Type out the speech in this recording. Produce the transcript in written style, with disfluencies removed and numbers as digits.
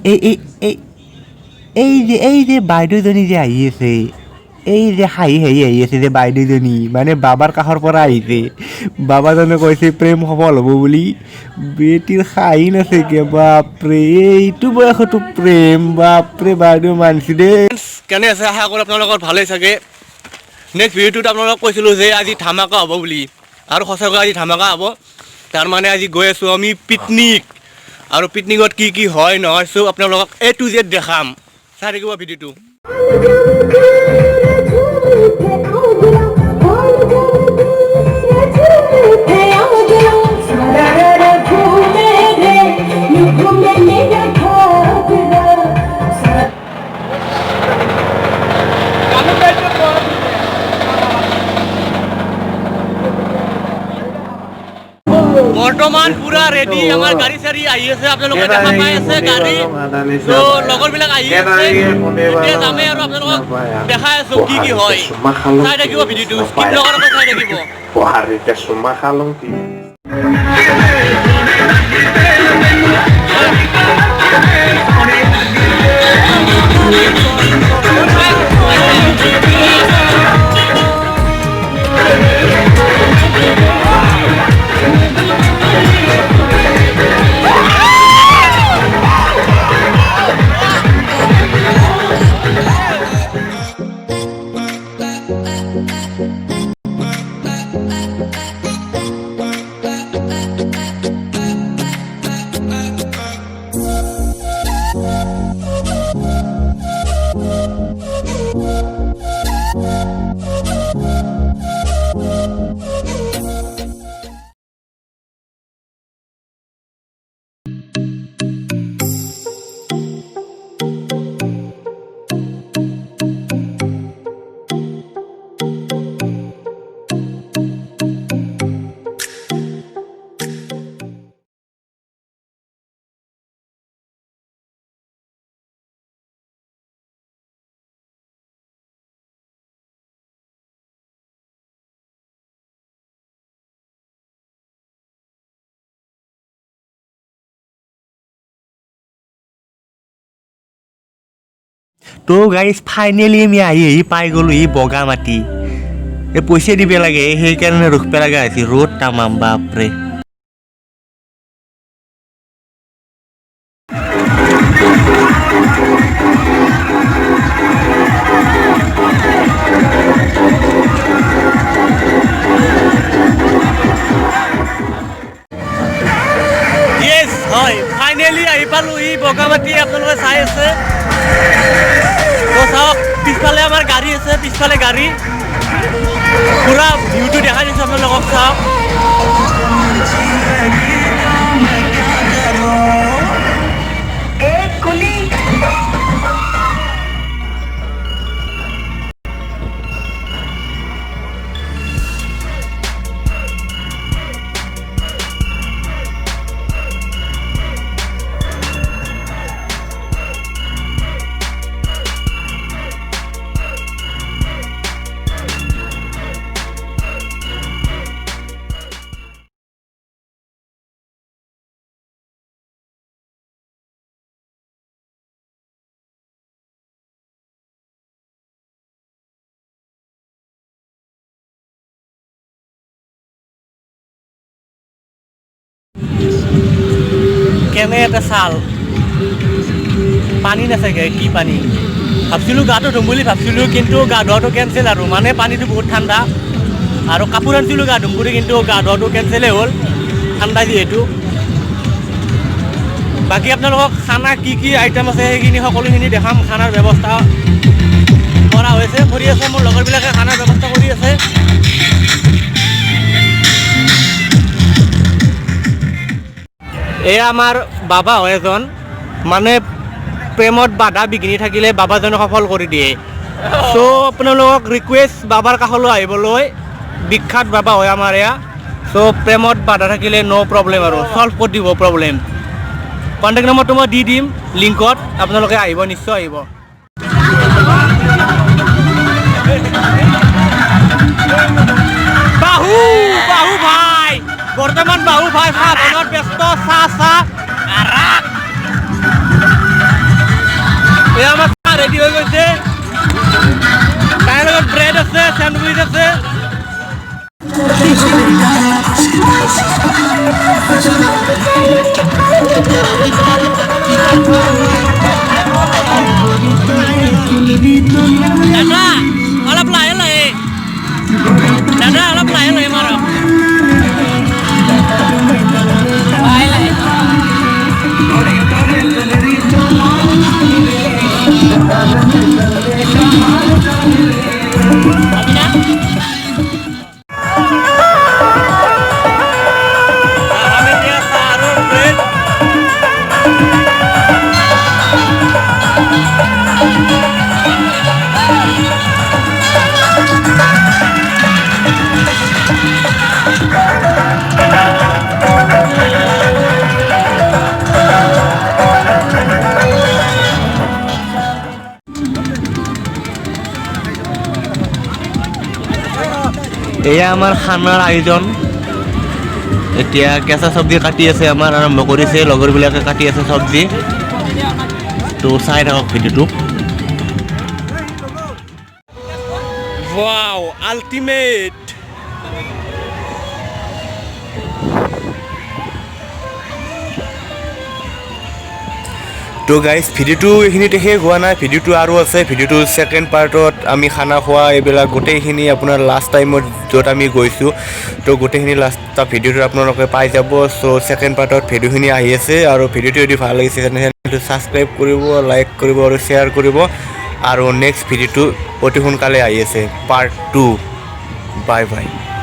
এই এই এই এই যে বাইদেউজনী যে আহি আছে এই যে হাঁহি হাঁহি আহি আছে যে বাইদেউজনী মানে বাবাৰ কাষৰ পৰা আহিছে বাবাজনে কৈছে প্ৰেম সফল হ'ব বুলি বেটিৰ হাঁহি নাথাকে বাপৰে এইটো বয়সতো প্ৰেম বাপৰে বাইদেউ মানিছে দেই কেনে আছে আশা কৰোঁ আপোনালোকৰ ভালেই চাগে নেক্সট ভিডিঅ'টোত আপোনালোকক কৈছিলোঁ যে আজি ধামাকা হ'ব বুলি আৰু সঁচাকৈ আজি ধামাকা হ'ব তাৰমানে আজি গৈ আছোঁ আমি পিকনিক আৰু পিকনিকত কি হয় নহয় চব আপোনালোকক A to Z দেখাম চাই থাকিব ভিডিঅ'টো বৰ্তমান পুৰা ৰেডি আমাৰ গাড়ী চাৰি আহি আছে আপোনালোকে দেখা পাই আছে গাড়ী তো লগৰবিলাক আহি আছে এতিয়া যামে আৰু আপোনালোকক দেখাই আছোঁ কি হয় চাই থাকিব ভিডিঅ'টো স্কিপ নকৰাকৈ চাই থাকিব তো গাইজ ফাইনেলি আমি আহি পাই গ'লোঁ এই বগা মাটি এই পইচা দিব লাগে সেইকাৰণে ৰখিব লগা হৈছে ৰ'দ তামাম বাপৰে হয় ফাইনেলি আহি পালোঁ ই বগামাটি আপোনালোকে চাই আছে তো চাওক পিছফালে আমাৰ গাড়ী আছে পিছফালে গাড়ী পুৰা ভিউটো দেখাই দিছোঁ আপোনালোকক চাওক কেনে এটা ছাল পানী নাথাকে কি পানী ভাবছিলোঁ গাটো ধুম বুলি ভাবছিলোঁ কিন্তু গা ধোৱাটো কেঞ্চেল আৰু মানে পানীটো বহুত ঠাণ্ডা আৰু কাপোৰ আনিছিলোঁ গা ধুম বুলি কিন্তু গা ধোৱাটো কেঞ্চেলেই হ'ল ঠাণ্ডা যিহেতু বাকী আপোনালোকক খানা কি আইটেম আছে সেইখিনি সকলোখিনি দেখাম খানাৰ ব্যৱস্থা কৰা হৈছে কৰি আছে মোৰ লগৰবিলাকে খানাৰ ব্যৱস্থা কৰি আছে এয়া আমাৰ বাবা হয় এজন মানে প্ৰেমত বাধা বিঘিনি থাকিলে বাবাজনে সফল কৰি দিয়ে চ' আপোনালোকক ৰিকুৱেষ্ট বাবাৰ কাষলৈ আহিবলৈ বিখ্যাত বাবা হয় আমাৰ এয়া চ' প্ৰেমত বাধা থাকিলে ন' প্ৰব্লেম আৰু চল্ভ কৰি দিব প্ৰব্লেম কণ্টেক্ট নম্বৰটো মই দি দিম লিংকত আপোনালোকে আহিব নিশ্চয় আহিব বাহু ভাই বৰ্তমান বাহু ভাই চাহ বনোৱাত ব্যস্ত চাহ এই আমার চা রেডি হয়ে গেছে তার লগত ব্রেড আছে স্যান্ডউইচ আছে দাদা অলপ লাহে লাহে দাদা অলপ লাহে লাহে মাৰা লাহে লাহে এয়া আমাৰ খানাৰ আয়োজন এতিয়া কেঁচা চব্জি কাটি আছে আমাৰ আৰম্ভ কৰিছে লগৰবিলাকে কাটি আছে চব্জি তো চাই থাকক ভিডিঅ'টো ওয়াও আল্টিমেট তো গাইজ ভিডিঅ'টো এইখিনিতে শেষ হোৱা নাই ভিডিঅ'টো আৰু আছে ভিডিঅ'টো ছেকেণ্ড পাৰ্টত আমি খানা খোৱা এইবিলাক গোটেইখিনি আপোনাৰ লাষ্ট টাইমত য'ত আমি গৈছোঁ তো গোটেইখিনি লাষ্ট ভিডিঅ'টো আপোনালোকে পাই যাব চ' ছেকেণ্ড পাৰ্টত ভিডিঅ'খিনি আহি আছে আৰু ভিডিঅ'টো যদি ভাল লাগিছে তেনেহ'লে ছাবস্ক্ৰাইব কৰিব লাইক কৰিব আৰু শ্বেয়াৰ কৰিব আৰু নেক্সট ভিডিঅ'টো অতি সোনকালে আহি আছে পাৰ্ট 2 বাই বাই